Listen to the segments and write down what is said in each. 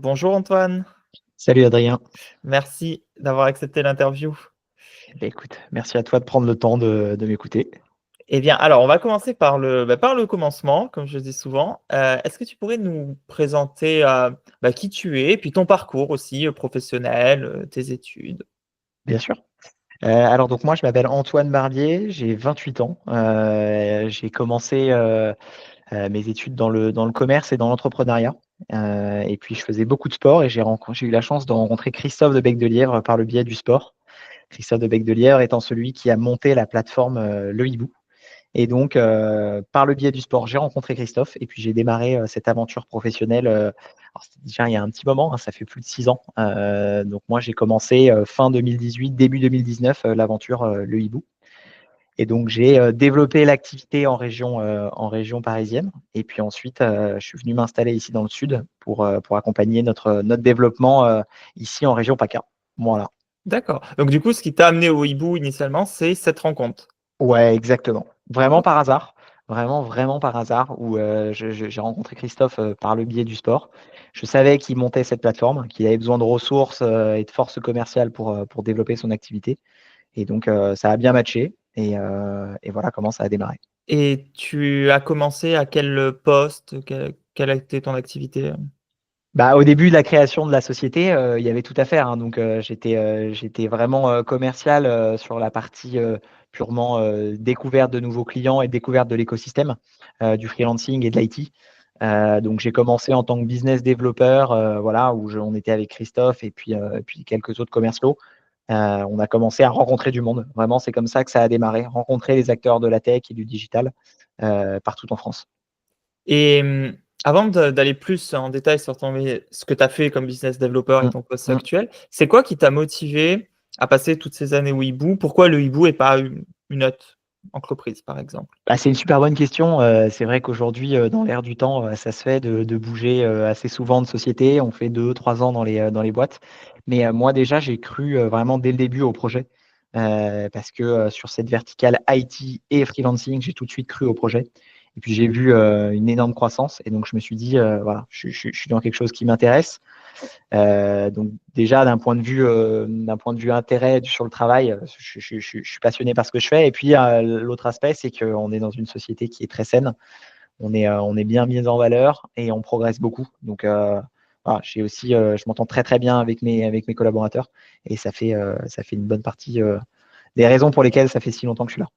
Bonjour Antoine, Salut Adrien. merci d'avoir accepté l'interview. Écoute, merci à toi de prendre le temps de m'écouter. Eh bien, alors, on va commencer par le commencement, comme je dis souvent. Est-ce que tu pourrais nous présenter qui tu es, puis ton parcours aussi, professionnel, tes études? Bien sûr. Alors donc moi je m'appelle Antoine Barbier, j'ai 28 ans. J'ai commencé, mes études dans le commerce et dans l'entrepreneuriat. Et puis je faisais beaucoup de sport et j'ai eu la chance de rencontrer Christophe de Becdelièvre par le biais du sport. Christophe de Becdelièvre étant celui qui a monté la plateforme, Le Hibou. Et donc, par le biais du sport, j'ai rencontré Christophe et puis j'ai démarré, cette aventure professionnelle, alors c'était déjà il y a un petit moment, hein, ça fait plus de 6 ans. Donc moi j'ai commencé, fin 2018, début 2019, l'aventure, Le Hibou. Et donc j'ai, développé l'activité en région parisienne et puis ensuite, je suis venu m'installer ici dans le sud pour accompagner notre développement, ici en région PACA. Voilà. D'accord. Donc, du coup, ce qui t'a amené au Hibou initialement, c'est cette rencontre. Ouais, exactement. Vraiment par Ok. hasard, vraiment, vraiment par hasard où, j'ai rencontré Christophe, par le biais du sport. Je savais qu'il montait cette plateforme, qu'il avait besoin de ressources, et de force commerciale pour développer son activité et donc, ça a bien matché et voilà comment ça a démarré. Et tu as commencé à quel poste? Quelle a été ton activité? Bah, au début de la création de la société, il y avait tout à faire, hein, donc j'étais vraiment, commercial, sur la partie, purement, découverte de nouveaux clients et découverte de l'écosystème, du freelancing et de l'IT. Donc j'ai commencé en tant que business développeur, voilà, on était avec Christophe et puis quelques autres commerciaux. On a commencé à rencontrer du monde. Vraiment, c'est comme ça que ça a démarré, rencontrer les acteurs de la tech et du digital, partout en France. Et avant d'aller plus en détail sur ce que tu as fait comme business developer et Mmh, ton poste mmh. actuel, c'est quoi qui t'a motivé à passer toutes ces années au Hibou? Pourquoi le Hibou et pas une autre entreprise, par exemple? Bah, c'est une super bonne question. C'est vrai qu'aujourd'hui, dans l'air du temps, ça se fait de bouger, assez souvent de société. On fait 2, 3 ans dans les boîtes. Mais, moi déjà, j'ai cru, vraiment dès le début au projet, parce que, sur cette verticale IT et freelancing, j'ai tout de suite cru au projet. Et puis j'ai vu, une énorme croissance et donc je me suis dit, voilà, je suis dans quelque chose qui m'intéresse. Donc déjà d'un point de vue intérêt sur le travail, je suis passionné par ce que je fais et puis, l'autre aspect, c'est qu'on est dans une société qui est très saine. On est bien mis en valeur et on progresse beaucoup. Donc, voilà, j'ai aussi, je m'entends très, très bien avec mes collaborateurs et ça fait une bonne partie, des raisons pour lesquelles ça fait si longtemps que je suis là.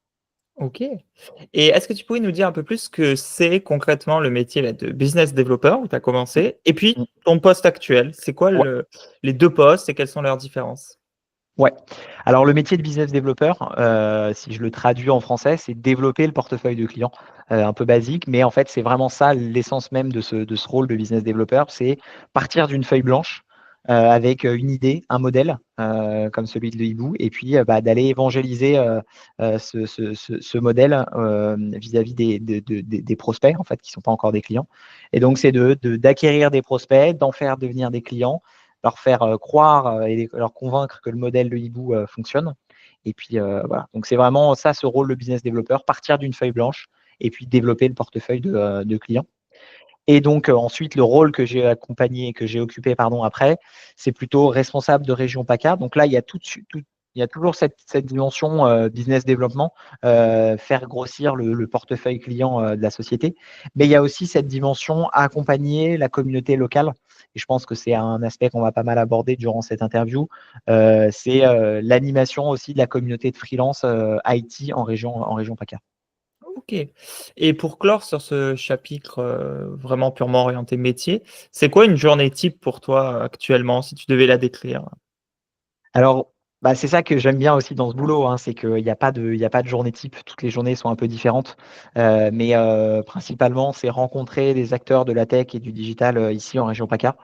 OK. Et est-ce que tu pourrais nous dire un peu plus ce que c'est concrètement le métier là, de business developer où tu as commencé? Et puis Mmh. ton poste actuel, c'est quoi Ouais. les 2 postes et quelles sont leurs différences? Ouais. Alors le métier de business développeur, si je le traduis en français, c'est développer le portefeuille de clients, un peu basique, mais en fait, c'est vraiment ça l'essence même de ce rôle de business développeur. C'est partir d'une feuille blanche, avec, une idée, un modèle, comme celui de Hibou et puis, bah, d'aller évangéliser, ce modèle, vis-à-vis des prospects, en fait, qui sont pas encore des clients et donc c'est d'acquérir des prospects, d'en faire devenir des clients, leur faire, croire, et leur convaincre que le modèle de Hibou, fonctionne et puis, voilà. Donc c'est vraiment ça ce rôle de business développeur, partir d'une feuille blanche et puis développer le portefeuille de clients et donc, ensuite le rôle que j'ai occupé pardon après, c'est plutôt responsable de région PACA. Donc là, il y a tout de suite il y a toujours cette dimension, business développement, faire grossir le portefeuille client, de la société. Mais il y a aussi cette dimension accompagner la communauté locale et je pense que c'est un aspect qu'on va pas mal aborder durant cette interview. C'est, l'animation aussi de la communauté de freelance, IT en région PACA. OK. Et pour clore sur ce chapitre, vraiment purement orienté métier, c'est quoi une journée type pour toi actuellement, si tu devais la décrire? Alors, bah, c'est ça que j'aime bien aussi dans ce boulot, hein, c'est qu'il y a pas de journée type. Toutes les journées sont un peu différentes, mais principalement, c'est rencontrer des acteurs de la tech et du digital, ici en région PACA,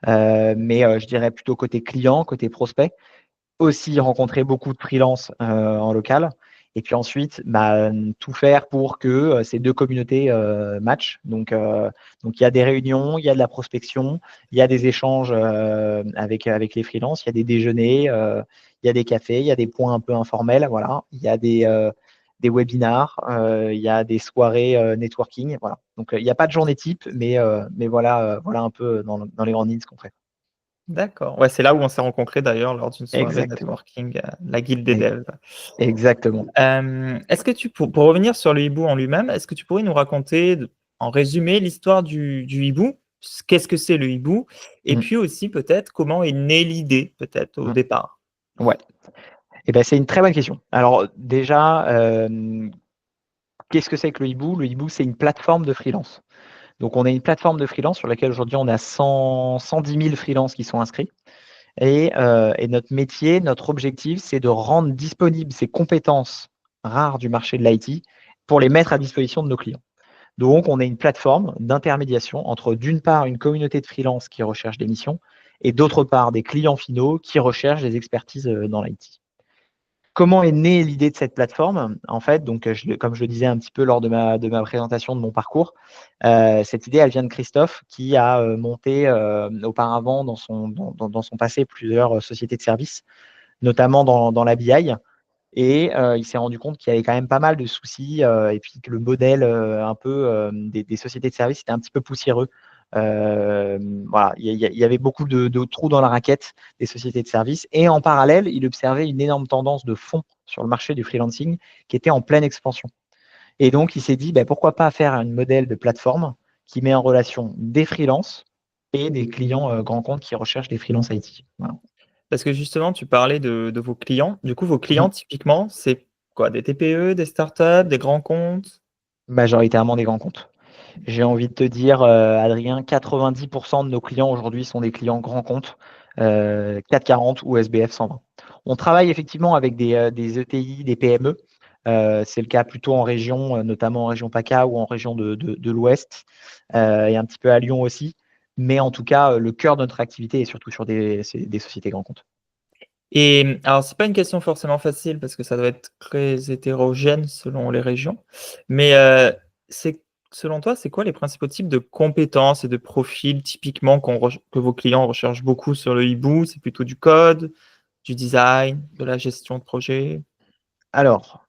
mais je dirais plutôt côté client, côté prospect. Aussi rencontrer beaucoup de freelance, en local et puis ensuite, bah, tout faire pour que, ces 2 communautés, matchent. Donc il y a des réunions, il y a de la prospection, il y a des échanges, avec les freelances, il y a des déjeuners, il y a des cafés, il y a des points un peu informels, voilà. Il y a des webinars, il y a des soirées, networking, voilà. Donc il y a pas de journée type, mais voilà, voilà un peu dans les grandes lignes ce qu'on fait. D'accord. Ouais, c'est là où on s'est rencontrés d'ailleurs lors d'une soirée Exactement. networking, la guilde des E- devs. Exactement. Est-ce que pour revenir sur le hibou en lui-même, est-ce que tu pourrais nous raconter en résumé l'histoire du hibou? Qu'est-ce que c'est le hibou? Et Mm, puis aussi peut-être comment est née l'idée peut-être au mm. départ? Ouais. Eh ben, c'est une très bonne question. Alors déjà, qu'est-ce que c'est que le Hibou? Le Hibou, c'est une plateforme de freelance. Donc on a une plateforme de freelance sur laquelle aujourd'hui on a 110 000 freelances qui sont inscrits. Et notre métier, notre objectif, c'est de rendre disponibles ces compétences rares du marché de l'IT pour les mettre à disposition de nos clients. Donc on est une plateforme d'intermédiation entre d'une part une communauté de freelance qui recherche des missions et d'autre part des clients finaux qui recherchent des expertises dans l'IT. Comment est née l'idée de cette plateforme? En fait, donc, comme je le disais un petit peu lors de ma présentation de mon parcours, cette idée, elle vient de Christophe qui a monté auparavant dans son passé plusieurs sociétés de services, notamment dans la BI. Et il s'est rendu compte qu'il y avait quand même pas mal de soucis et puis que le modèle un peu des sociétés de services était un petit peu poussiéreux. Voilà, il y avait beaucoup de trous dans la raquette des sociétés de services. Et en parallèle, il observait une énorme tendance de fond sur le marché du freelancing qui était en pleine expansion. Et donc, il s'est dit, bah, pourquoi pas faire un modèle de plateforme qui met en relation des freelances et des clients grands comptes qui recherchent des freelances IT. Voilà. Parce que justement, tu parlais de vos clients. Du coup, vos clients Mhm. typiquement, c'est quoi? Des TPE, des startups, des grands comptes? Majoritairement des grands comptes. J'ai envie de te dire, Adrien, 90% de nos clients aujourd'hui sont des clients grands comptes, 440 ou SBF 120. On travaille effectivement avec des ETI, des PME. C'est le cas plutôt en région, notamment en région PACA ou en région de l'Ouest, et un petit peu à Lyon aussi. Mais en tout cas, le cœur de notre activité est surtout sur des sociétés grands comptes. Et alors, c'est pas une question forcément facile parce que ça doit être très hétérogène selon les régions. Mais c'est selon toi, c'est quoi les principaux types de compétences et de profils typiquement que vos clients recherchent beaucoup sur le hibou? C'est plutôt du code, du design, de la gestion de projet? Alors,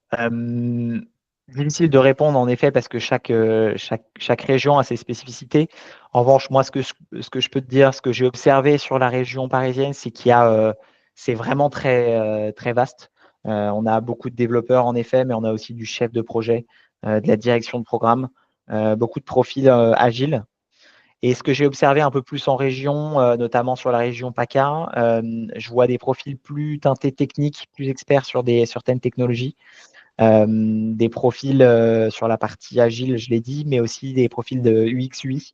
difficile de répondre en effet parce que chaque région a ses spécificités. En revanche, moi, ce que je peux te dire, ce que j'ai observé sur la région parisienne, c'est c'est vraiment très vaste. On a beaucoup de développeurs en effet, mais on a aussi du chef de projet, de la direction de programme, beaucoup de profils agiles. Et ce que j'ai observé un peu plus en région, notamment sur la région PACA, je vois des profils plus teintés techniques, plus experts sur certaines technologies, des profils sur la partie agile, je l'ai dit, mais aussi des profils de UX, UI.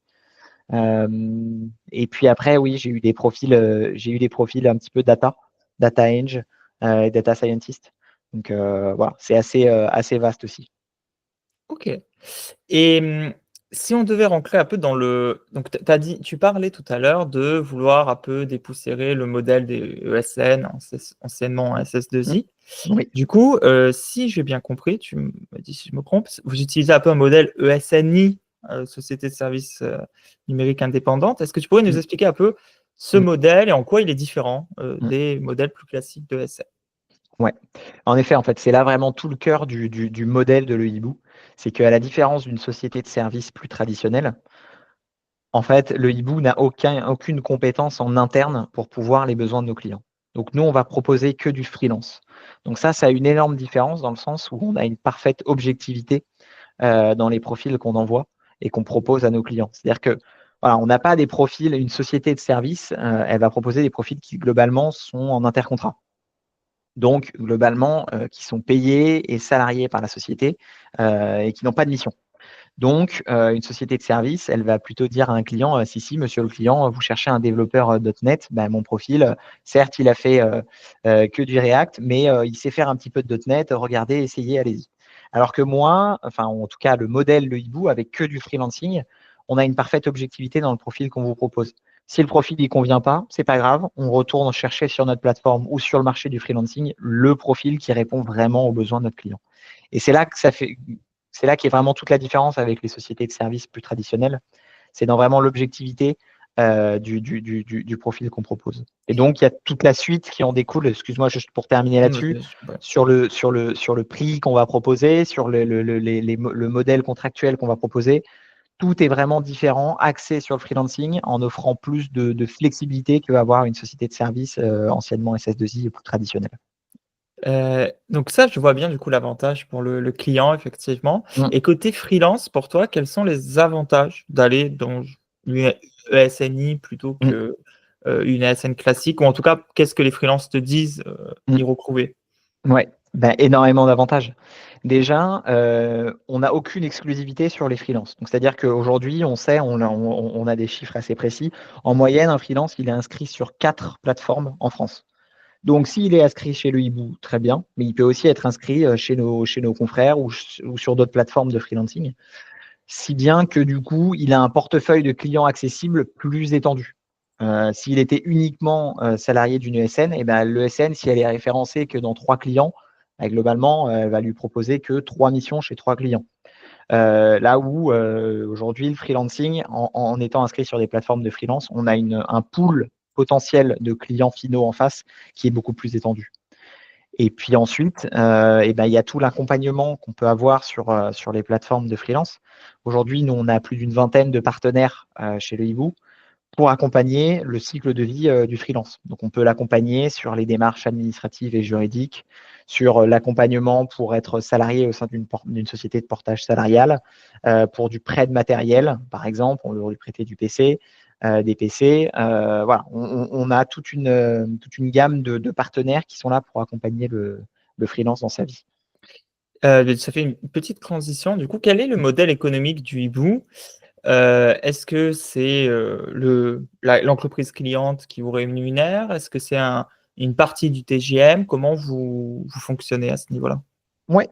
Et puis après, oui, j'ai eu des profils un petit peu data eng, et data scientist. Donc voilà, c'est assez vaste aussi. OK. Et si on devait rentrer un peu dans donc tu parlais tout à l'heure de vouloir un peu dépoussiérer le modèle des ESN, anciennement Mm. SS2I. Oui. Du coup, si j'ai bien compris, tu me dis si je me trompe, vous utilisez un peu un modèle ESNI, société de services, numériques indépendante. Est-ce que tu pourrais nous Mm. expliquer un peu ce Mm. modèle et en quoi il est différent, Mm. des modèles plus classiques d'ESN? Ouais. En effet, en fait, c'est là vraiment tout le cœur du modèle de l'EIBOO. C'est qu'à la différence d'une société de services plus traditionnelle, en fait, le hibou n'a aucune compétence en interne pour pouvoir les besoins de nos clients. Donc nous, on va proposer que du freelance. Donc ça a une énorme différence dans le sens où on a une parfaite objectivité dans les profils qu'on envoie et qu'on propose à nos clients. C'est-à-dire que voilà, on n'a pas des profils, une société de service, elle va proposer des profils qui globalement sont en intercontrat. Donc globalement, qui sont payés et salariés par la société et qui n'ont pas de mission. Donc, une société de service, elle va plutôt dire à un client, si, monsieur le client, vous cherchez un développeur .NET, ben, mon profil, certes, il a fait que du React, mais il sait faire un petit peu de .NET, regardez, essayez, allez-y. Alors que moi, enfin, en tout cas, le modèle, le hibou, avec que du freelancing, on a une parfaite objectivité dans le profil qu'on vous propose. Si le profil ne convient pas, c'est pas grave, on retourne chercher sur notre plateforme ou sur le marché du freelancing le profil qui répond vraiment aux besoins de notre client. Et c'est là qu'est vraiment toute la différence avec les sociétés de services plus traditionnelles. C'est dans vraiment l'objectivité du profil qu'on propose. Et donc, il y a toute la suite qui en découle. Excuse-moi, juste pour terminer Mmh, là-dessus, vas-y, ouais. sur le prix qu'on va proposer, sur le modèle contractuel qu'on va proposer. tout est vraiment différent, axé sur le freelancing, en offrant plus de flexibilité que avoir une société de service, anciennement SS2I plus traditionnelle. Donc ça, je vois bien du coup l'avantage pour le client effectivement Mmh, et côté freelance, pour toi, quels sont les avantages d'aller dans une ESNI plutôt mmh, que, une ESN classique? Ou en tout cas, qu'est-ce que les freelances te disent, mmh. y retrouver? Ouais, bah, énormément d'avantages. Déjà, on n'a aucune exclusivité sur les freelances. Donc c'est-à-dire qu'aujourd'hui, on sait, on a des chiffres assez précis. En moyenne, un freelance, il est inscrit sur 4 plateformes en France. Donc s'il est inscrit chez le Hibou, très bien, mais il peut aussi être inscrit, chez nos confrères ou sur d'autres plateformes de freelancing. Si bien que du coup, il a un portefeuille de clients accessibles plus étendu. S'il était uniquement, salarié d'une ESN et ben, l'ESN, si elle est référencée que dans 3 clients, bah, globalement, elle va lui proposer que 3 missions chez 3 clients. Là où, aujourd'hui, le freelancing, en étant inscrit sur des plateformes de freelance, on a un pool potentiel de clients finaux en face qui est beaucoup plus étendu. Et puis ensuite, et ben, il y a tout l'accompagnement qu'on peut avoir sur les plateformes de freelance. Aujourd'hui, nous, on a plus d'une vingtaine de partenaires, chez le Hibou pour accompagner le cycle de vie, du freelance. Donc on peut l'accompagner sur les démarches administratives et juridiques, sur, l'accompagnement pour être salarié au sein d'une société de portage salarial, pour du prêt de matériel, par exemple, on veut lui prêter du PC, des PC, voilà. On a toute une gamme de partenaires qui sont là pour accompagner le freelance dans sa vie. Ça fait une petite transition. Du coup, quel est le modèle économique du hibou? Est-ce que c'est, l'entreprise cliente qui vous rémunère? Est-ce que c'est une partie du TGM? Comment vous fonctionnez à ce niveau-là? Ouais.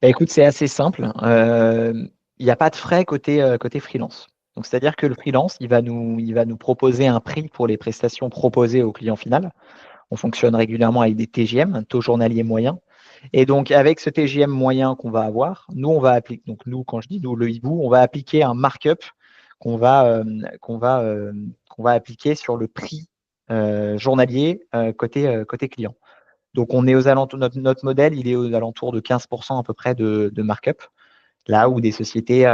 Bah, écoute, c'est assez simple. Il y a pas de frais côté freelance. Donc c'est-à-dire que le freelance, il va nous proposer un prix pour les prestations proposées au client final. On fonctionne régulièrement avec des TJM, un taux journalier moyen. Et donc avec ce TJM moyen qu'on va avoir, nous, on va appliquer, donc nous, quand je dis nous, le hibou, on va appliquer un markup qu'on va, qu'on va appliquer sur le prix, journalier, côté client. Donc on est aux alentours, notre modèle, il est aux alentours de 15 à peu près de markup, là où des sociétés,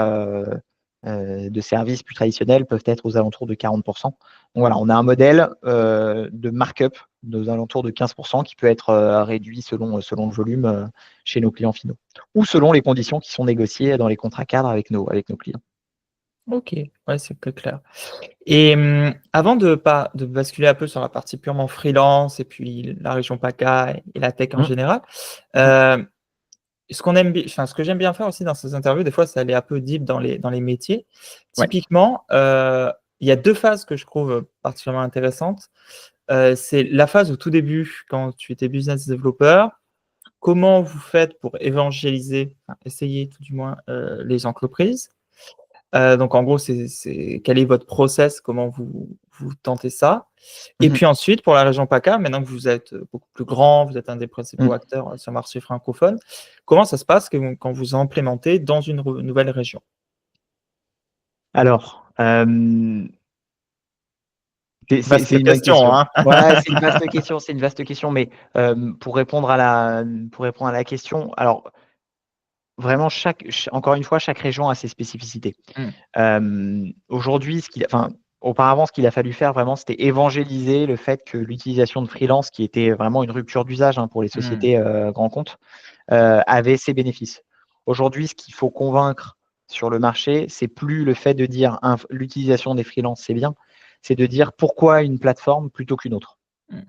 de services plus traditionnels peuvent être aux alentours de 40. Donc voilà, on a un modèle, de markup aux alentours de 15 qui peut être, réduit selon le volume, chez nos clients finaux ou selon les conditions qui sont négociées dans les contrats cadres avec nos clients. OK, ouais, c'est plus clair. Et avant de basculer un peu sur la partie purement freelance et puis la région PACA et la tech en Mmh. général, Mmh. heu, ce que j'aime bien faire aussi dans ces interviews, des fois, c'est aller un peu deep dans les métiers. Ouais. Typiquement, il y a 2 phases que je trouve particulièrement intéressantes. C'est la phase au tout début, quand tu étais business developer. Comment vous faites pour évangéliser, enfin essayer tout du moins, les entreprises? Donc en gros, c'est quel est votre process? Comment vous tentez ça? Et Mmh. puis ensuite, pour la région PACA, maintenant que vous êtes, beaucoup plus grand, vous êtes un des principaux Mmh. acteurs, sur le marché francophone, comment ça se passe quand vous implémentez dans une nouvelle région? Alors, c'est Vaste une bonne question, question. hein? Ouais, c'est une vaste question, mais, pour répondre à la question, alors vraiment encore une fois, chaque région a ses spécificités. Mmh, Aujourd'hui, auparavant, ce qu'il a fallu faire vraiment, c'était évangéliser le fait que l'utilisation de freelance, qui était vraiment une rupture d'usage, hein, pour les mmh, sociétés, grands comptes, avait ses bénéfices. Aujourd'hui, ce qu'il faut convaincre sur le marché, c'est plus le fait de dire l'utilisation des freelances, c'est bien, c'est de dire pourquoi une plateforme plutôt qu'une autre. mmh.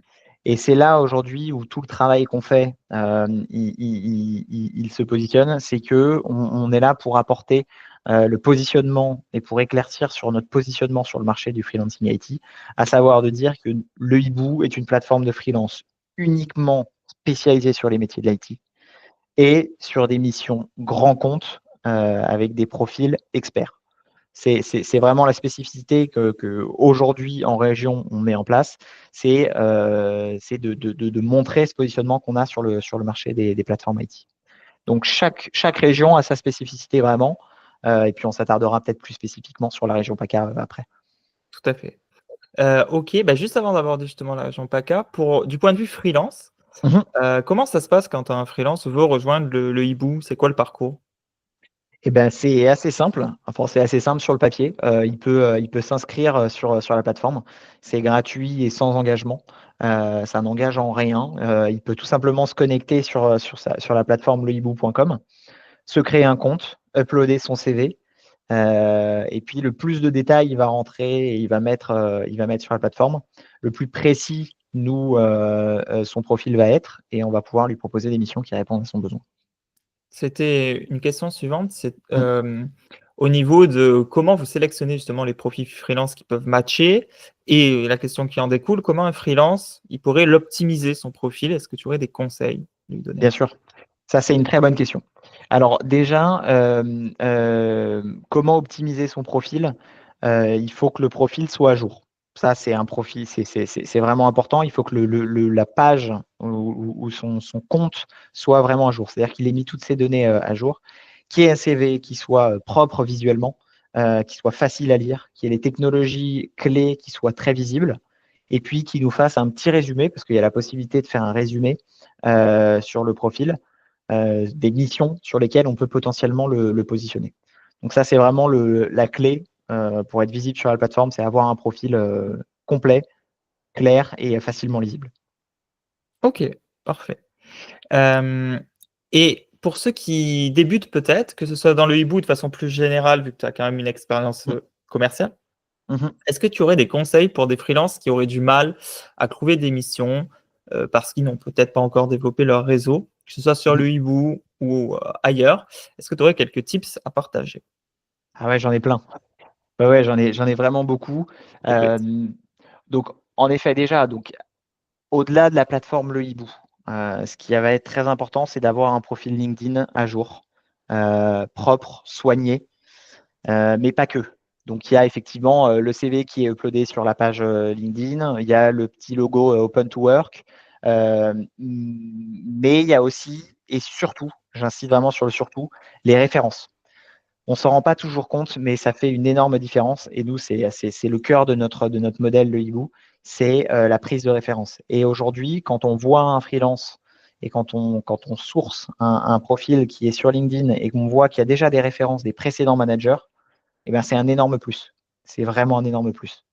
Et c'est là aujourd'hui où tout le travail qu'on fait, il se positionne, c'est qu'on est là pour apporter, le positionnement et pour éclaircir sur notre positionnement sur le marché du freelancing IT, à savoir de dire que le Hibou est une plateforme de freelance uniquement spécialisée sur les métiers de l'IT et sur des missions grands comptes, avec des profils experts. C'est vraiment la spécificité qu'aujourd'hui en région, on met en place. C'est de montrer ce positionnement qu'on a sur le marché des plateformes IT. Donc chaque région a sa spécificité vraiment, et puis on s'attardera peut-être plus spécifiquement sur la région PACA, après. Tout à fait. OK, bah, juste avant d'aborder justement la région PACA, du point de vue freelance, Mmh. comment ça se passe quand un freelance veut rejoindre le hibou? C'est quoi le parcours? Eh ben, c'est assez simple. Enfin, c'est assez simple sur le papier. Il peut s'inscrire sur la plateforme. C'est gratuit et sans engagement. Ça n'engage en rien. Il peut tout simplement se connecter sur la plateforme lehibou.com, se créer un compte, uploader son CV. Et puis, le plus de détails il va rentrer et il va mettre sur la plateforme, le plus précis, son profil va être et on va pouvoir lui proposer des missions qui répondent à son besoin. C'était une question suivante, c'est Mmh. au niveau de comment vous sélectionnez justement les profils freelance qui peuvent matcher? Et la question qui en découle, comment un freelance, il pourrait l'optimiser son profil? Est-ce que tu aurais des conseils à lui donner? Bien sûr. Ça, c'est une très bonne question. Alors déjà, comment optimiser son profil? Il faut que le profil soit à jour. Ça, c'est un profil, c'est vraiment important. Il faut que la page ou son compte soit vraiment à jour. C'est-à-dire qu'il ait mis toutes ses données, à jour, qu'il y ait un CV qui soit, propre visuellement, qui soit facile à lire, qu'il y ait les technologies clés qui soient très visibles et puis qu'il nous fasse un petit résumé, parce qu'il y a la possibilité de faire un résumé, sur le profil, des missions sur lesquelles on peut potentiellement le positionner. Donc ça, c'est vraiment la clé pour être visible sur la plateforme, c'est avoir un profil complet, clair et facilement lisible. OK, parfait. Hem et pour ceux qui débutent peut-être, que ce soit dans le hibou de façon plus générale, vu que tu as quand même une expérience, Mmh. commerciale, Mmh. est-ce que tu aurais des conseils pour des freelances qui auraient du mal à trouver des missions, parce qu'ils n'ont peut-être pas encore développé leur réseau, que ce soit sur Mmh. le hibou ou, ailleurs? Est-ce que tu aurais quelques tips à partager? Ah ouais, j'en ai plein. Ouais, ouais, j'en ai vraiment beaucoup. J'écoute. Hem, donc en effet, déjà, donc au-delà de la plateforme Le Hibou, ce qui va être très important, c'est d'avoir un profil LinkedIn à jour, propre, soigné. Mais pas que. Donc il y a effectivement, le CV qui est uploadé sur la page, LinkedIn, il y a le petit logo, Open to Work, mais il y a aussi et surtout, j'insiste vraiment sur le surtout, les références. On s'en rend pas toujours compte, mais ça fait une énorme différence et nous, c'est le cœur de notre modèle, le Hibou, c'est, la prise de référence et aujourd'hui, quand on voit un freelance et quand on source un profil qui est sur LinkedIn et qu'on voit qu'il y a déjà des références des précédents managers, eh ben, c'est un énorme plus. C'est vraiment un énorme plus.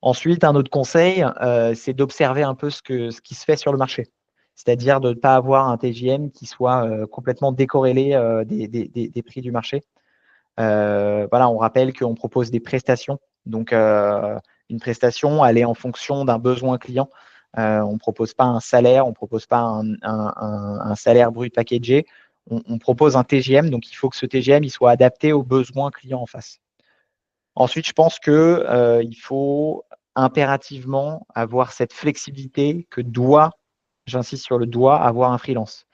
Ensuite, un autre conseil, c'est d'observer un peu ce qui se fait sur le marché. C'est-à-dire de ne pas avoir un TJM qui soit, complètement décorrélé, des prix du marché. Voilà, on rappelle qu'on propose des prestations. Donc, une prestation, elle est en fonction d'un besoin client. On ne propose pas un salaire, on ne propose pas un salaire brut packagé. On propose un TJM, donc il faut que ce TJM il soit adapté aux besoins clients en face. Ensuite, je pense que, il faut impérativement avoir cette flexibilité que doit, j'insiste sur le doit, avoir un freelance.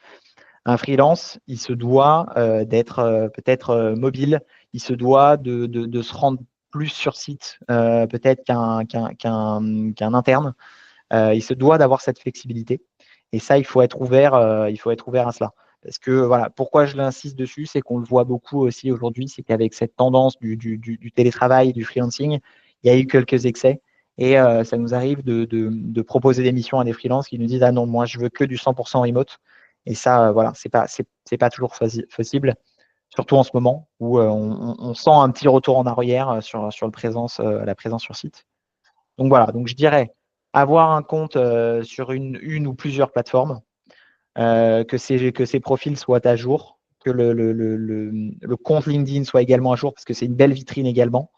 Un freelance, il se doit, d'être, peut-être, mobile, il se doit de se rendre plus sur site, peut-être qu'un interne. Il se doit d'avoir cette flexibilité et ça, il faut être ouvert à cela. Parce que voilà, pourquoi je l'insiste dessus, c'est qu'on le voit beaucoup aussi aujourd'hui, c'est qu'avec cette tendance du télétravail, du freelancing, il y a eu quelques excès et ça nous arrive de proposer des missions à des freelances qui nous disent: «Ah non, moi je veux que du 100 remote» et ça, voilà, c'est pas toujours possible, surtout en ce moment où, on sent un petit retour en arrière, sur la présence sur site. Donc voilà, donc je dirais avoir un compte, sur une ou plusieurs plateformes, que ces profils soient à jour, que le compte LinkedIn soit également à jour parce que c'est une belle vitrine également.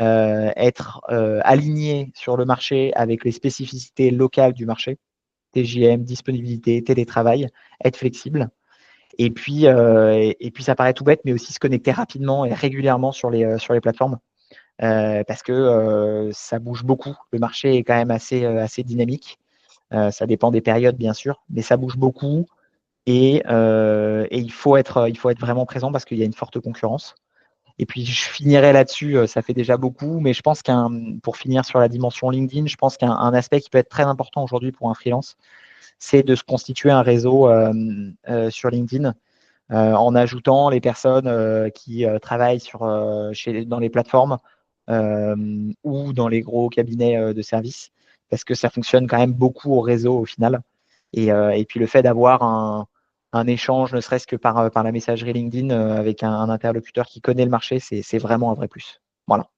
Être, aligné sur le marché avec les spécificités locales du marché, TJM, disponibilité, télétravail, être flexible et puis ça paraît tout bête, mais aussi se connecter rapidement et régulièrement sur les plateformes. Parce que, ça bouge beaucoup. Le marché est quand même assez dynamique. Ça dépend des périodes bien sûr, mais ça bouge beaucoup et il faut être vraiment présent parce qu'il y a une forte concurrence. Et puis je finirai là-dessus, ça fait déjà beaucoup, mais je pense pour finir sur la dimension LinkedIn, je pense qu'un aspect qui peut être très important aujourd'hui pour un freelance, c'est de se constituer un réseau, sur LinkedIn, en ajoutant les personnes, qui, travaillent dans les plateformes, ou dans les gros cabinets, de services. Parce que ça fonctionne quand même beaucoup au réseau au final et puis le fait d'avoir un échange, ne serait-ce que par la messagerie LinkedIn avec un interlocuteur qui connaît le marché, c'est vraiment un vrai plus. Voilà.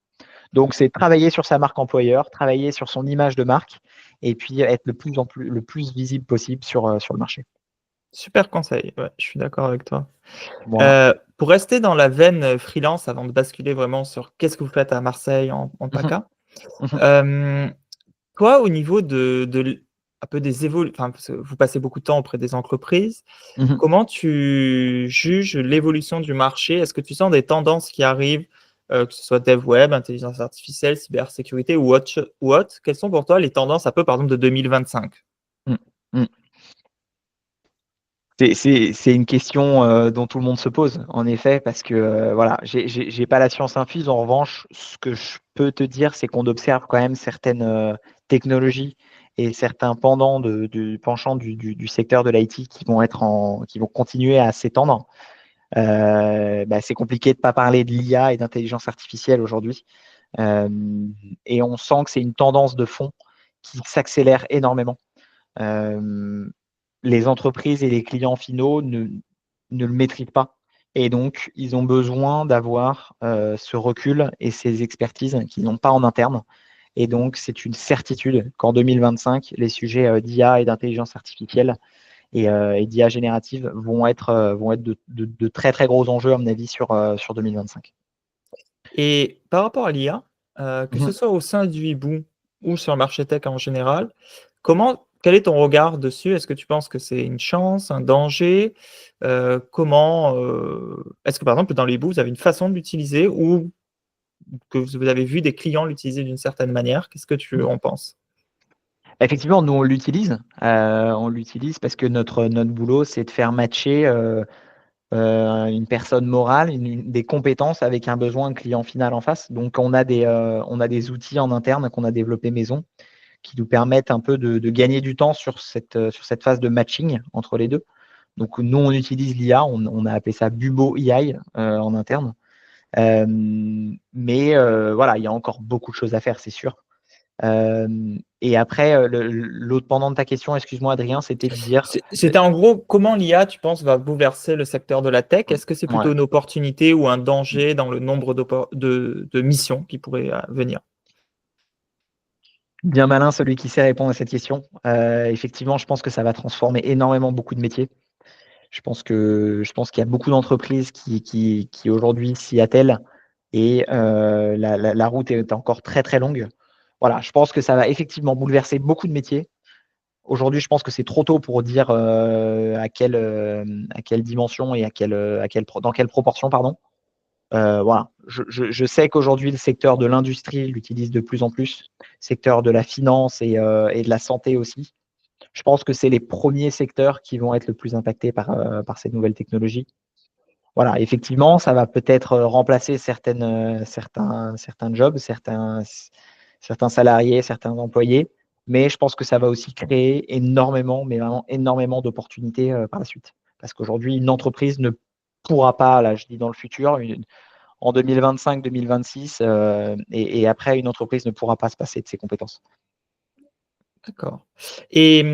Donc, c'est travailler sur sa marque employeur, travailler sur son image de marque et puis être le plus visible possible sur le marché. Super conseil, ouais, je suis d'accord avec toi. Voilà. Pour rester dans la veine, freelance avant de basculer vraiment sur qu'est-ce que vous faites à Marseille en Mmh mh. PACA? Mmh. Hem, Toi, au niveau de l un peu des enfin, parce que vous passez beaucoup de temps auprès des entreprises, Mmh. comment tu juges l'évolution du marché? Est-ce que tu sens des tendances qui arrivent, que ce soit dev web, intelligence artificielle, cybersécurité ou autre? Quelles sont pour toi les tendances un peu, par exemple, de 2025? Mmh. Mmh. C'est une question, dont tout le monde se pose, en effet, parce que, voilà, j'ai pas la science infuse. En revanche, ce que je peux te dire, c'est qu'on observe quand même certaines, technologies et certains pendants du penchant du secteur de l'IT qui vont continuer à s'étendre. C'est compliqué de pas parler de l'IA et d'intelligence artificielle aujourd'hui. Hem Et on sent que c'est une tendance de fond qui s'accélère énormément. Hem, les entreprises et les clients finaux ne le maîtrisent pas et donc ils ont besoin d'avoir, ce recul et ces expertises qu'ils n'ont pas en interne et donc c'est une certitude qu'en 2025, les sujets, d'IA et d'intelligence artificielle et d'IA générative vont être de très, très gros enjeux à mon avis sur 2025. Et par rapport à l'IA, que Mmh ce mh. soit au sein du hibou ou sur le marché tech en général, quel est ton regard dessus? Est-ce que tu penses que c'est une chance, un danger? Est-ce que par exemple dans le hibou, vous avez une façon de l'utiliser ou que vous avez vu des clients l'utiliser d'une certaine manière? Qu'est-ce que tu Mmh. en penses? Effectivement, nous on l'utilise parce que notre boulot, c'est de faire matcher, une personne morale, des compétences avec un besoin client final en face. Donc on a des outils en interne qu'on a développés maison, qui nous permettent un peu de gagner du temps sur cette phase de matching entre les 2. Donc nous, on utilise l'IA, on a appelé ça Bubo AI, en interne. Voilà, il y a encore beaucoup de choses à faire, c'est sûr. Et après, l'autre pendant de ta question, excuse-moi Adrien, c'était de dire, C'était en gros, comment l'IA, tu penses, va bouleverser le secteur de la tech? Est-ce que c'est ouais. plutôt une opportunité ou un danger dans le nombre de missions qui pourraient, venir? Bien malin celui qui sait répondre à cette question. Effectivement, je pense que ça va transformer énormément beaucoup de métiers. Je pense qu'il y a beaucoup d'entreprises qui aujourd'hui s'y attellent et la route est encore très, très longue. Voilà, je pense que ça va effectivement bouleverser beaucoup de métiers. Aujourd'hui, je pense que c'est trop tôt pour dire, à quelle dimension et dans quelle proportion, pardon. Voilà, je sais qu'aujourd'hui le secteur de l'industrie l'utilise de plus en plus, secteur de la finance et de la santé aussi. Je pense que c'est les premiers secteurs qui vont être le plus impactés par ces nouvelles technologies. Voilà, effectivement, ça va peut-être, remplacer certains jobs, certains salariés, certains employés, mais je pense que ça va aussi créer énormément, mais vraiment énormément d'opportunités, par la suite. Parce qu'aujourd'hui, une entreprise ne pourra pas, là, je dis dans le futur, en 2025-2026, et après, une entreprise ne pourra pas se passer de ses compétences. D'accord. Et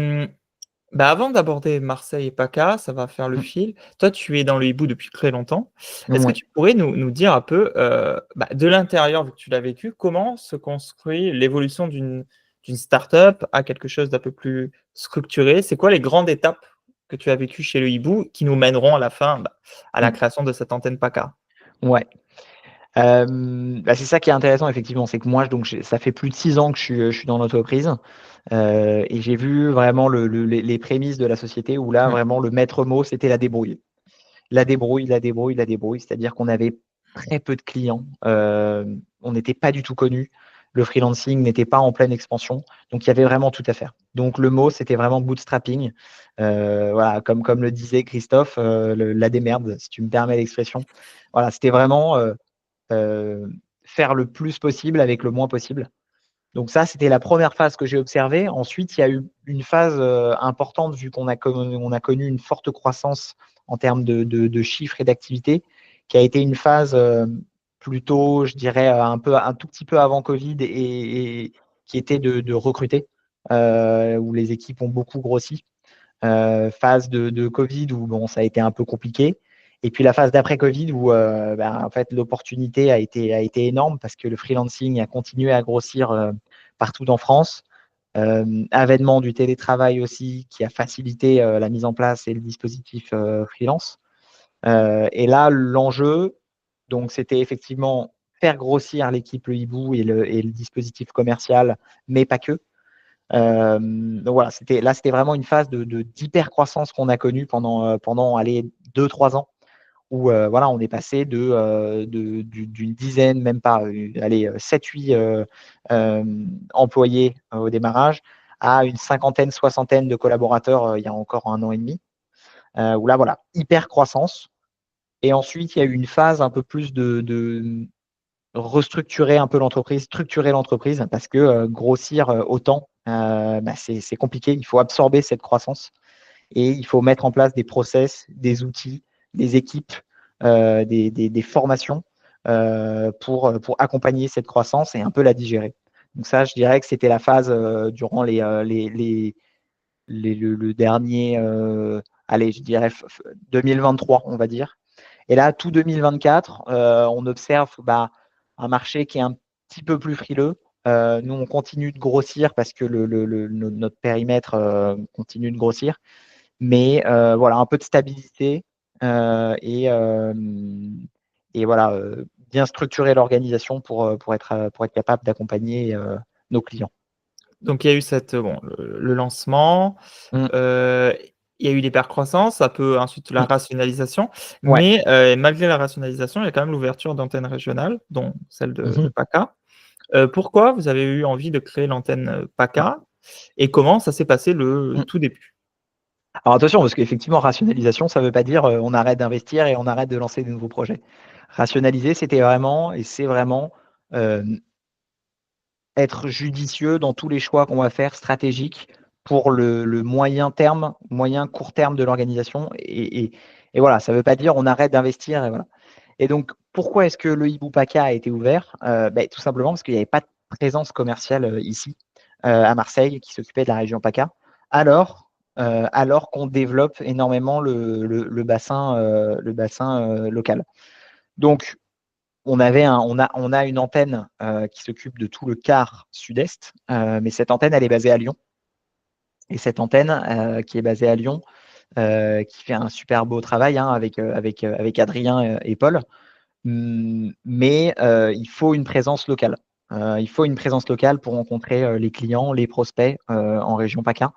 avant d'aborder Marseille et PACA, ça va faire le Mmh. fil. Toi, tu es dans le hibou depuis très longtemps. Est-ce que Ouais. tu pourrais nous dire un peu, de l'intérieur, vu que tu l'as vécu, comment se construit l'évolution d'une start-up à quelque chose d'un peu plus structuré? C'est quoi les grandes étapes que tu as vécues chez le hibou qui nous mèneront à la fin, à la Mmh. création de cette antenne PACA? Ouais. C'est ça qui est intéressant effectivement, c'est que moi donc ça fait plus de 6 ans que je suis dans l'entreprise, et j'ai vu vraiment les prémices de la société où là, Mmh. vraiment le maître mot, c'était la débrouille. La débrouille, la débrouille, la débrouille, c'est-à-dire qu'on avait très peu de clients, on n'était pas du tout connus, le freelancing n'était pas en pleine expansion, donc il y avait vraiment tout à faire. Donc le mot, c'était vraiment bootstrapping, voilà, comme le disait Christophe, le la démerde, si tu me permets l'expression. Voilà, c'était vraiment, Heu, faire le plus possible avec le moins possible. Donc ça, c'était la première phase que j'ai observée. Ensuite, il y a eu une phase, importante vu on a connu une forte croissance en termes de chiffres et d'activité, qui a été une phase, plutôt, je dirais, un tout petit peu avant covid et qui était de recruter, où les équipes ont beaucoup grossi. phase de Covid où bon, ça a été un peu compliqué. Et puis la phase d'après Covid où en fait, l'opportunité a été énorme parce que le freelancing a continué à grossir partout en France. Avènement du télétravail aussi qui a facilité la mise en place et le dispositif freelance. Et là, l'enjeu, donc, c'était effectivement faire grossir l'équipe Le Hibou et le dispositif commercial, mais pas que. Donc voilà, c'était vraiment une phase d'hyper-croissance qu'on a connue pendant allez, 2-3 ans, où voilà, on est passé d'une dizaine, même pas, allez, 7-8 employés au démarrage, à une cinquantaine, soixantaine de collaborateurs il y a encore 1 an et demi, où là, voilà, hyper croissance. Et ensuite, il y a eu une phase un peu plus de restructurer un peu l'entreprise, structurer l'entreprise, parce que grossir autant, c'est compliqué. Il faut absorber cette croissance et il faut mettre en place des process, des outils, des équipes, des formations pour accompagner cette croissance et un peu la digérer. Donc ça, je dirais que c'était la phase durant le dernier, allez, je dirais 2023, on va dire. Et là, tout 2024, on observe un marché qui est un petit peu plus frileux. Nous, on continue de grossir parce que notre périmètre continue de grossir. Mais voilà, un peu de stabilité et voilà, bien structurer l'organisation pour être capable d'accompagner nos clients. Donc il y a eu bon, le lancement, Mmh. heu, il y a eu l'hypercroissance, un peu ensuite la Mmh. rationalisation, Ouais. mais malgré la rationalisation, il y a quand même l'ouverture d'antennes régionales, dont celle de Mmh. PACA. Pourquoi vous avez eu envie de créer l'antenne, Mmh. PACA et comment ça s'est passé le Mmh. tout début? Alors attention, parce qu'effectivement, rationalisation, ça ne veut pas dire on arrête d'investir et on arrête de lancer de nouveaux projets. Rationaliser, c'était vraiment et c'est vraiment être judicieux dans tous les choix qu'on va faire stratégiques pour le moyen terme, moyen court terme de l'organisation. Et voilà, ça ne veut pas dire on arrête d'investir. Et voilà. Et donc, pourquoi est-ce que le Hibou PACA a été ouvert tout simplement parce qu'il n'y avait pas de présence commerciale ici, à Marseille, qui s'occupait de la région PACA, alors qu'on développe énormément le bassin local. Donc, on a une antenne qui s'occupe de tout le quart sud-est, mais cette antenne, elle est basée à Lyon. Et cette antenne qui est basée à Lyon, qui fait un super beau travail hein, avec Adrien et Paul, mais il faut une présence locale. Il faut une présence locale pour rencontrer les clients, les prospects en région PACA.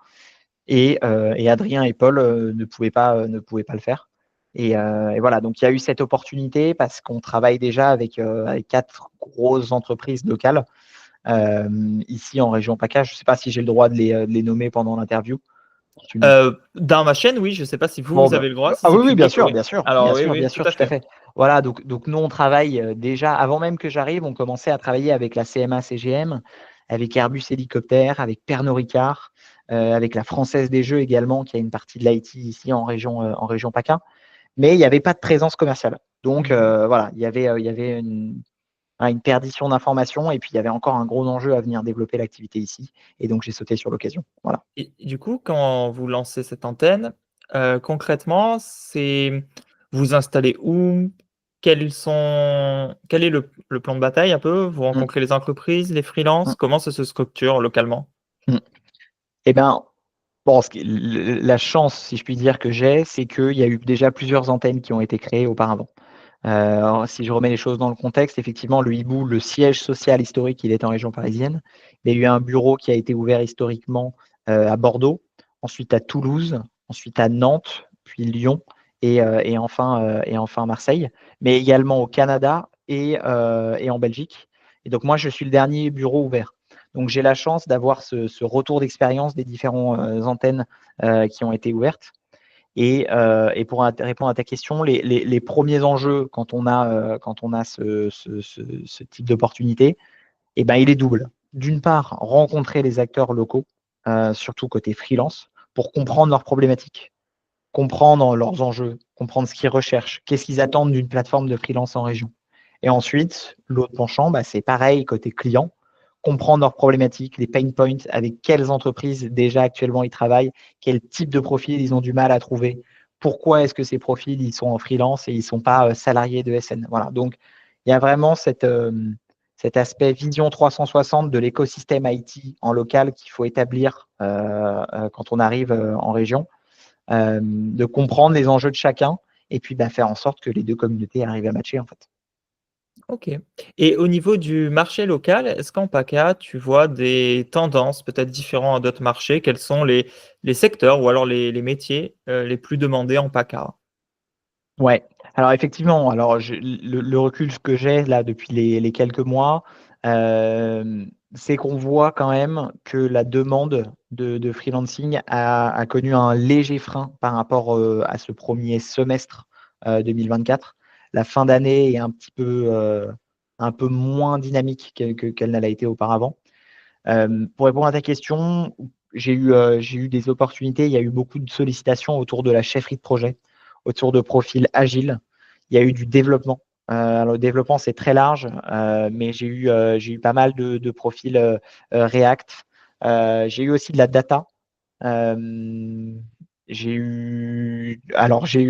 Et Adrien et Paul ne pouvaient pas le faire. Et voilà, donc il y a eu cette opportunité parce qu'on travaille déjà avec 4 grosses entreprises locales ici en région PACA. Je ne sais pas si j'ai le droit de les nommer pendant l'interview. Dans ma chaîne, oui, je ne sais pas si Bon, vous avez le droit, si ah c'est oui, oui, bien public, sûr, oui. bien sûr, bien Alors oui, sûr, oui, bien tout sûr, à tout à fait. fait. Voilà, donc nous, on travaille déjà, avant même que j'arrive, on commençait à travailler avec la CMA CGM, avec Airbus Hélicoptère, avec Pernod Ricard, avec la Française des Jeux également, qui a une partie de l'IT ici en région PACA. Mais il n'y avait pas de présence commerciale. Donc Mmh. voilà, il y avait une perdition d'informations et puis il y avait encore un gros enjeu à venir développer l'activité ici. Et donc j'ai sauté sur l'occasion. Voilà. Et du coup, quand vous lancez cette antenne, concrètement, vous installez où? Quel est le plan de bataille un peu? Vous Mmh, rencontrez les entreprises, les freelances? mmh, Comment ça se structure localement? mmh. Eh ben, bon, la chance, si je puis dire, que j'ai, c'est qu'il y a eu déjà plusieurs antennes qui ont été créées auparavant. Si je remets les choses dans le contexte, effectivement, le Hibou, le siège social historique, il est en région parisienne. Il y a eu un bureau qui a été ouvert historiquement à Bordeaux, ensuite à Toulouse, ensuite à Nantes, puis Lyon et enfin Marseille, mais également au Canada et en Belgique. Et donc moi, je suis le dernier bureau ouvert. Donc j'ai la chance d'avoir ce retour d'expérience des différentes antennes qui ont été ouvertes. Et pour répondre à ta question, les premiers enjeux quand on a ce type d'opportunité, il est double. D'une part, rencontrer les acteurs locaux, surtout côté freelance, pour comprendre leurs problématiques, comprendre leurs enjeux, comprendre ce qu'ils recherchent, qu'est-ce qu'ils attendent d'une plateforme de freelance en région. Et ensuite, l'autre penchant, c'est pareil côté client, comprendre leurs problématiques, les pain points, avec quelles entreprises déjà actuellement ils travaillent, quel type de profil ils ont du mal à trouver, pourquoi est-ce que ces profils ils sont en freelance et ils ne sont pas salariés de SN. Voilà. Donc, il y a vraiment cet aspect vision 360 de l'écosystème IT en local qu'il faut établir quand on arrive en région, de comprendre les enjeux de chacun et puis faire en sorte que les deux communautés arrivent à matcher en fait. OK. Et au niveau du marché local, est-ce qu'en PACA, tu vois des tendances peut-être différentes à d'autres marchés? Quels sont les secteurs ou alors les métiers, les plus demandés en PACA? Ouais, alors effectivement, alors le recul que j'ai là depuis les quelques mois, c'est qu'on voit quand même que la demande de freelancing a connu un léger frein par rapport, à ce premier semestre, 2024. La fin d'année est un peu moins dynamique qu'elle ne l'a été auparavant. Pour répondre à ta question, j'ai eu des opportunités. Il y a eu beaucoup de sollicitations autour de la chefferie de projet, autour de profils agiles. Il y a eu du développement. Alors le développement, c'est très large, mais j'ai eu pas mal de profils React. J'ai eu aussi de la data. J'ai eu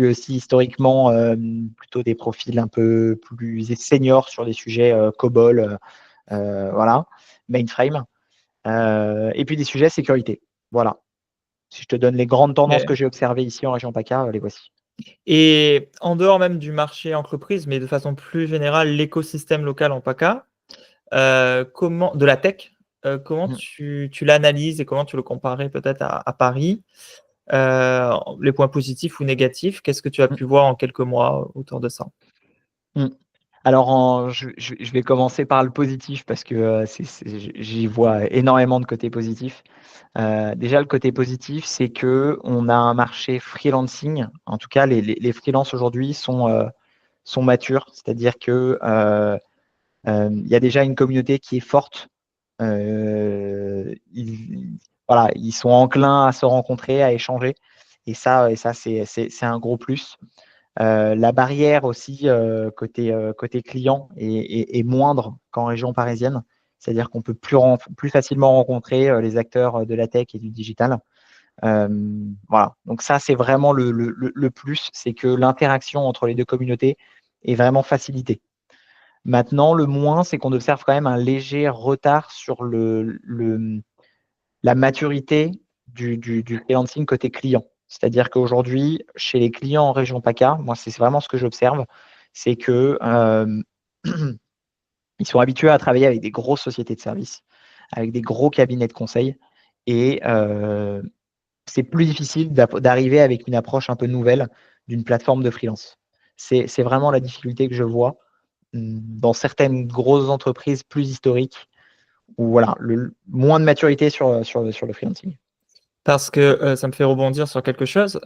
aussi historiquement plutôt des profils un peu plus seniors sur des sujets COBOL, voilà, mainframe. Et puis des sujets sécurité. Voilà. Si je te donne les grandes tendances que OK. j'ai observées ici en région PACA, les voici. Et en dehors même du marché entreprise, mais de façon plus générale, l'écosystème local en PACA, comment de la tech, comment Mmh. tu l'analyses et comment tu le comparais peut-être à Paris? Les points positifs ou négatifs, qu'est-ce que tu as Mmh. pu voir en quelques mois autour de ça? Mmh. Alors je vais commencer par le positif parce que, j'y vois énormément de côtés positifs. Déjà le côté positif, c'est qu'on a un marché freelancing, en tout cas les freelances aujourd'hui sont matures. C'est-à-dire que, il y a déjà une communauté qui est forte. Voilà, ils sont enclins à se rencontrer, à échanger et ça c'est un gros plus. La barrière aussi, côté client est moindre qu'en région parisienne. C'est-à-dire qu'on peut plus facilement rencontrer, les acteurs, de la tech et du digital. Voilà, donc ça, c'est vraiment le plus, c'est que l'interaction entre les 2 communautés est vraiment facilitée. Maintenant, le moins, c'est qu'on observe quand même un léger retard sur la maturité du freelancing côté client. C'est-à-dire qu'aujourd'hui, chez les clients en région PACA, moi, c'est vraiment ce que j'observe, c'est que, ils sont habitués à travailler avec des grosses sociétés de services, avec des gros cabinets de conseil et c'est plus difficile d'arriver avec une approche un peu nouvelle d'une plateforme de freelance. C'est vraiment la difficulté que je vois, dans certaines grosses entreprises plus historiques où voilà, le moins de maturité sur le freelancing. Parce que, ça me fait rebondir sur quelque chose,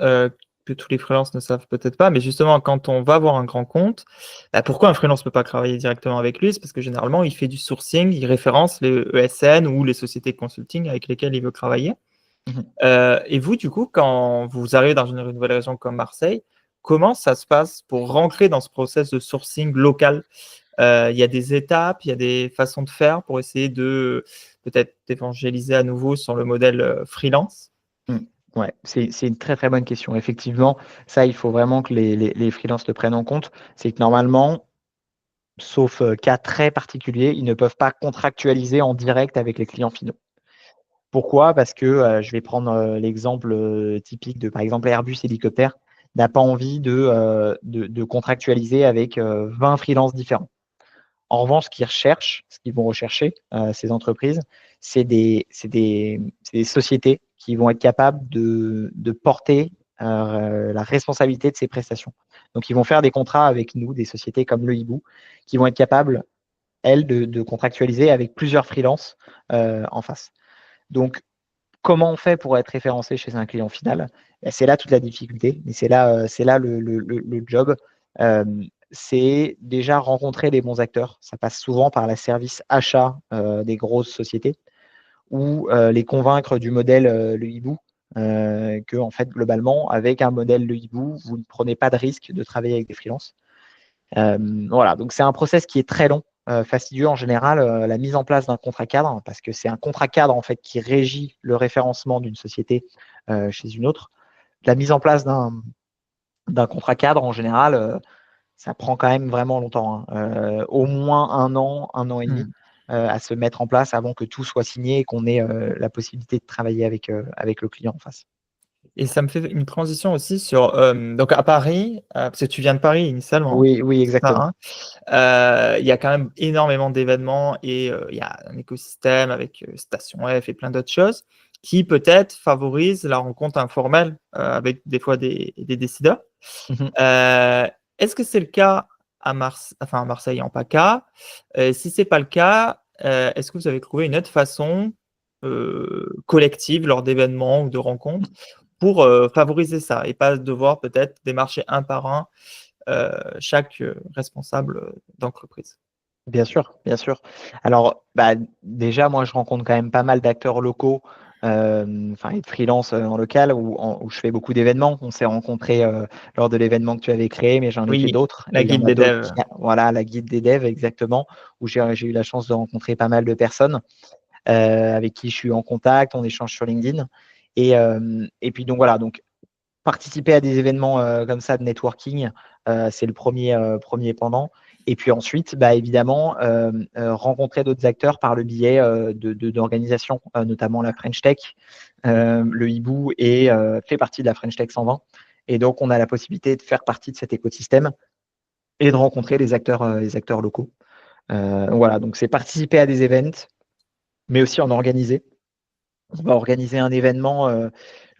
que tous les freelances ne savent peut-être pas, mais justement quand on va voir un grand compte, bah, pourquoi un freelance ne peut pas travailler directement avec lui? C'est parce que généralement il fait du sourcing, il référence les ESN ou les sociétés de consulting avec lesquelles il veut travailler. Mmh mh. Et vous du coup, quand vous arrivez dans une nouvelle région comme Marseille, comment ça se passe pour rentrer dans ce process de sourcing local? Il y a des étapes, il y a des façons de faire pour essayer de peut-être d'évangéliser à nouveau sur le modèle, freelance? Mmh. Ouais, c'est une très, très bonne question. Effectivement, ça, il faut vraiment que les freelances le prennent en compte. C'est que normalement, sauf, cas très particuliers, ils ne peuvent pas contractualiser en direct avec les clients finaux. Pourquoi? Parce que, je vais prendre, l'exemple, typique de, par exemple, Airbus Hélicoptère n'a pas envie de contractualiser avec, 20 freelances différents. En revanche, ce qu'ils vont rechercher, ces entreprises, c'est des sociétés qui vont être capables de porter, la responsabilité de ces prestations. Donc ils vont faire des contrats avec nous, des sociétés comme Le Hibou, qui vont être capables, elles, de contractualiser avec plusieurs freelances, en face. Donc comment on fait pour être référencé chez un client final? C'est là toute la difficulté et c'est là le job. C'est déjà rencontrer les bons acteurs. Ça passe souvent par la service achat, des grosses sociétés ou, les convaincre du modèle, Le Hibou, qu'en fait, globalement, avec un modèle Le Hibou, vous ne prenez pas de risque de travailler avec des freelances. Voilà, donc c'est un process qui est très long, fastidieux en général, la mise en place d'un contrat cadre, parce que c'est un contrat cadre en fait qui régit le référencement d'une société chez une autre. La mise en place d'un contrat cadre en général, ça prend quand même vraiment longtemps, hein. Au moins un an et demi Mmh. à se mettre en place avant que tout soit signé et qu'on ait la possibilité de travailler avec le client en face. Et ça me fait une transition aussi sur, donc à Paris, parce que tu viens de Paris initialement, Oui, oui, c'est ça, exactement. hein? Il y a quand même énormément d'événements et il y a un écosystème avec, Station F et plein d'autres choses qui peut-être favorisent la rencontre informelle, avec des fois des décideurs. Mmh. Heu, Est-ce que c'est le cas à Marseille en PACA? Si c'est pas le cas, est-ce que vous avez trouvé une autre façon, collective lors d'événements ou de rencontres pour, favoriser ça et pas devoir peut-être démarcher un par un, chaque, responsable, d'entreprise? Bien sûr, bien sûr. Alors, bah, déjà, moi, je rencontre quand même pas mal d'acteurs locaux, enfin et de freelance, en local où je fais beaucoup d'événements. On s'est rencontrés, lors de l'événement que tu avais créé, mais j'en ai fait Oui, d'autres et la il y en guilde a des d'autres devs. qui voilà, la guilde des devs exactement, où j'ai eu la chance de rencontrer pas mal de personnes, avec qui je suis en contact, on échange sur LinkedIn et puis donc voilà, donc participer à des événements, comme ça de networking, c'est le premier pendant et puis ensuite, bah, évidemment, rencontrer d'autres acteurs par le biais, d'organisations, notamment la French Tech. Le Hibou fait partie de la French Tech 120 et donc on a la possibilité de faire partie de cet écosystème et de rencontrer les acteurs locaux. Voilà, donc c'est participer à des events, mais aussi en organiser. On va organiser un événement,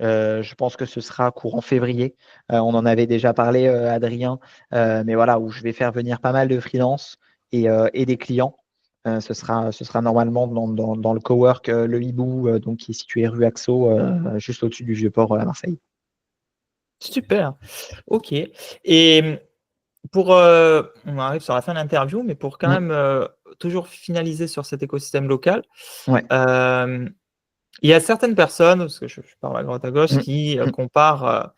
je pense que ce sera courant février. On en avait déjà parlé, Adrien, mais voilà, où je vais faire venir pas mal de freelance et des clients. Ce sera normalement dans le cowork, Le Hibou, donc qui est situé rue Axo, juste au-dessus du Vieux-Port, à Marseille. Super, OK. Et pour, on arrive sur la fin de l'interview, mais pour quand Mmh, même, toujours finaliser sur cet écosystème local, ouais. hem, il y a certaines personnes, parce que je parle à droite à gauche, Mmh, qui, mmh, comparent,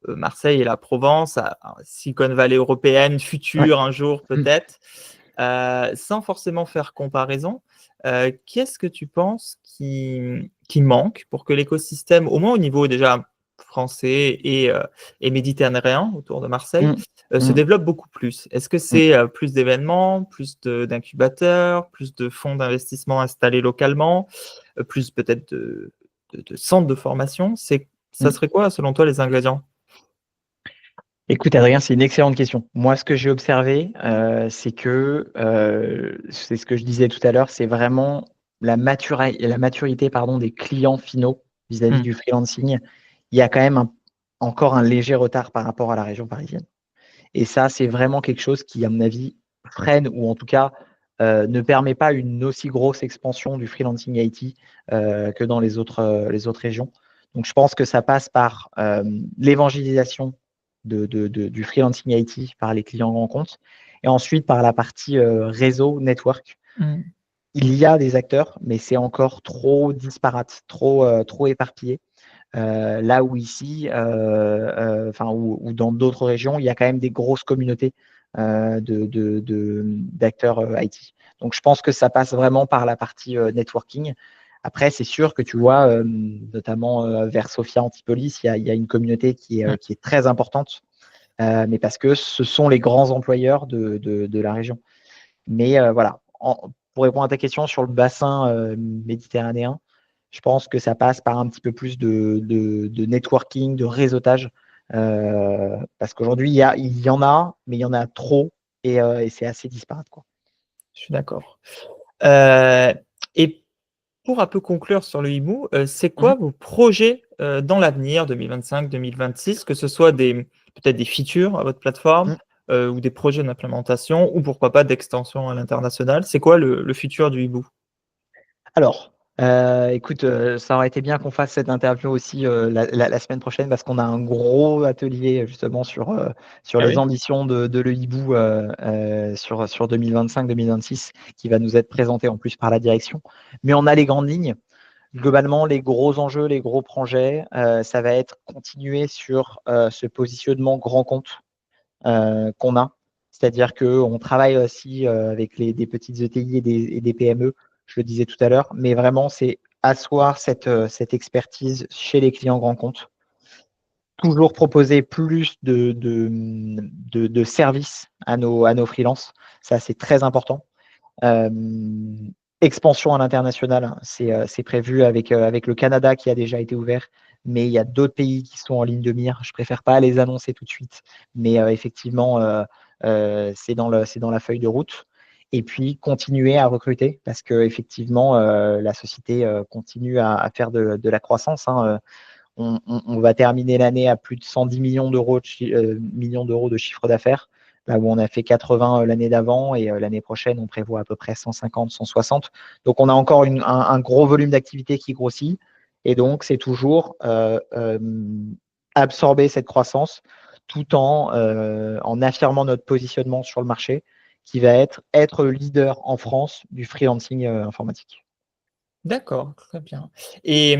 Marseille et la Provence à Silicon Valley européenne ouais. future un jour Mmh. peut-être, sans forcément faire comparaison. Qu'est-ce que tu penses qui manque pour que l'écosystème, au moins au niveau déjà français et méditerranéen autour de Marseille, Mmh. se Mmh. développe beaucoup plus? Est-ce que Mmh. c'est, plus d'événements, plus d'incubateurs, plus de fonds d'investissement installés localement, plus peut-être de centres de formation? Ça Mmh. serait quoi selon toi les ingrédients? Écoute Adrien, c'est une excellente question. Moi, ce que j'ai observé, c'est que, c'est ce que je disais tout à l'heure, c'est vraiment la maturité pardon, des clients finaux vis-à-vis Mmh. du freelancing. Il y a quand même encore un léger retard par rapport à la région parisienne et ça, c'est vraiment quelque chose qui, à mon avis, freine ou en tout cas, ne permet pas une aussi grosse expansion du freelancing IT, que dans les autres régions. Donc je pense que ça passe par, l'évangélisation du freelancing IT par les clients grands comptes et ensuite par la partie, réseau, network. Mmh. Il y a des acteurs, mais c'est encore trop disparate, trop éparpillé. Là où ici, enfin ou dans d'autres régions, il y a quand même des grosses communautés, d'acteurs, IT. Donc je pense que ça passe vraiment par la partie, networking. Après, c'est sûr que tu vois, notamment, vers Sofia Antipolis, il y a une communauté Mmh. qui est très importante, mais parce que ce sont les grands employeurs de la région. Mais voilà, pour répondre à ta question sur le bassin, méditerranéen, je pense que ça passe par un petit peu plus de networking, de réseautage, parce qu'aujourd'hui, il y en a, mais il y en a trop et c'est assez disparate, quoi. Je suis d'accord. Heu et pour un peu conclure sur le hibou, c'est Mmh quoi vos projets, dans l'avenir 2025-2026? Que ce soit peut-être des features à votre plateforme, mh. ou des projets d'implémentation ou pourquoi pas d'extension à l'international? C'est quoi le futur du hibou? Alors, écoute, ça aurait été bien qu'on fasse cette interview aussi, la semaine prochaine parce qu'on a un gros atelier justement sur Ah les oui? ambitions de Le Hibou, sur 2025-2026 qui va nous être présenté en plus par la direction. Mais on a les grandes lignes. Globalement, les gros enjeux, les gros projets, ça va être continuer sur, ce positionnement grand compte, qu'on a. C'est-à-dire qu'on travaille aussi avec des petites ETI et des PME, je le disais tout à l'heure, mais vraiment, c'est asseoir cette expertise chez les clients grands comptes. Toujours proposer plus de services à nos freelances. Ça, c'est très important. Euh, Expansion à l'international, c'est prévu avec le Canada qui a déjà été ouvert, mais il y a d'autres pays qui sont en ligne de mire. Je préfère pas les annoncer tout de suite, mais effectivement, c'est dans la feuille de route. Et puis continuer à recruter parce que effectivement, la société continue à faire de la croissance, hein. On va terminer l'année à plus de 110 millions d'euros de chiffre d'affaires, là où on a fait 80 l'année d'avant et l'année prochaine, on prévoit à peu près 150, 160. Donc, on a encore un gros volume d'activité qui grossit et donc, c'est toujours absorber cette croissance tout en affirmant notre positionnement sur le marché qui va être leader en France du freelancing informatique. D'accord, très bien. Et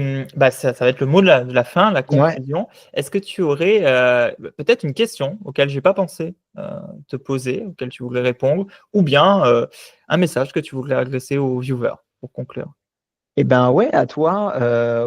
ça va être le mot de la fin, la Ouais. conclusion. Est-ce que tu aurais peut-être une question auquel je n'ai pas pensé te poser, auquel tu voudrais répondre, ou bien un message que tu voudrais adresser aux viewers pour conclure? Eh ben ouais, à toi.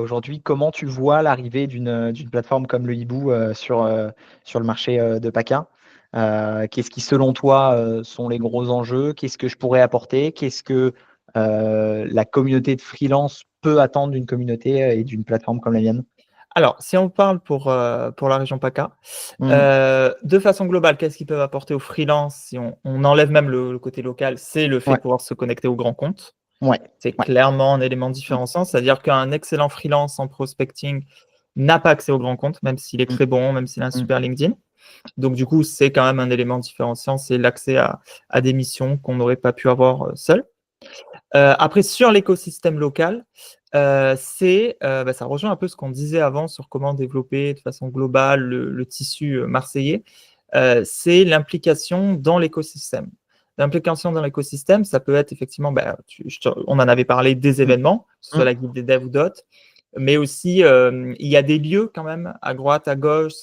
Aujourd'hui, comment tu vois l'arrivée d'une plateforme comme le Hibou sur le marché de PACA? Qu'est-ce qui, selon toi, sont les gros enjeux? Qu'est-ce que je pourrais apporter? Qu'est-ce que la communauté de freelance peut attendre d'une communauté et d'une plateforme comme la mienne? Alors, si on parle pour la région PACA, Mhm. de façon globale, qu'est-ce qu'ils peuvent apporter aux freelances si on enlève même le côté local? C'est le fait Ouais, de pouvoir se connecter aux grands comptes. ouais, C'est ouais. clairement un élément Mm, différenciant, c'est-à-dire qu'un excellent freelance en prospecting n'a pas accès aux grands comptes, même s'il est mm, très bon, même s'il a un mm. super LinkedIn. Donc, du coup, c'est quand même un élément différenciant, c'est l'accès à des missions qu'on n'aurait pas pu avoir seul. Après, sur l'écosystème local, ça rejoint un peu ce qu'on disait avant sur comment développer de façon globale le tissu marseillais. C'est l'implication dans l'écosystème. L'implication dans l'écosystème, ça peut être effectivement, on en avait parlé, des Mm, événements, que ce soit mm, la guilde des devs ou d'autres, mais aussi il y a des lieux quand même à droite, à gauche,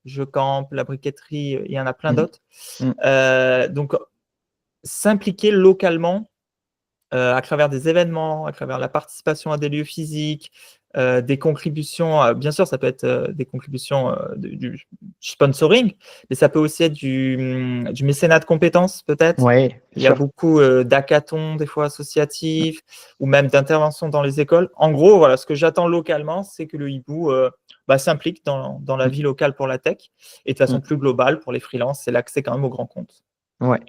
Je Campe, la briqueterie, il y en a plein mm, d'autres. mm. Donc, s'impliquer localement à travers des événements, à travers la participation à des lieux physiques, des contributions. Bien sûr, ça peut être des contributions du sponsoring, mais ça peut aussi être du mécénat de compétences, peut-être. Ouais, c'est Il y a sûr. beaucoup d'hackathons, des fois associatifs, ou même d'interventions dans les écoles. En gros, voilà, ce que j'attends localement, c'est que le hibou s'implique dans la Mm, vie locale pour la tech, et de façon mm. plus globale, pour les freelances, c'est l'accès quand même aux grands comptes. Ouais.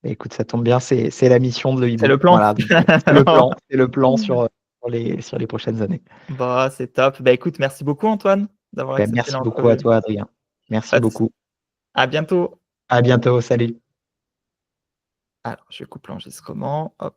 Bah, écoute, ça tombe bien, c'est la mission de Le C'est Hibou. le plan. Voilà, donc c'est le plan sur les prochaines années. Bah, c'est top. Bah, écoute, merci beaucoup Antoine d'avoir Ben, accepté merci beaucoup à l'entrevue. toi, Adrien. Merci Pas de souci. beaucoup. À bientôt. À bientôt. Salut. Alors, je coupe l'enregistrement. Hop.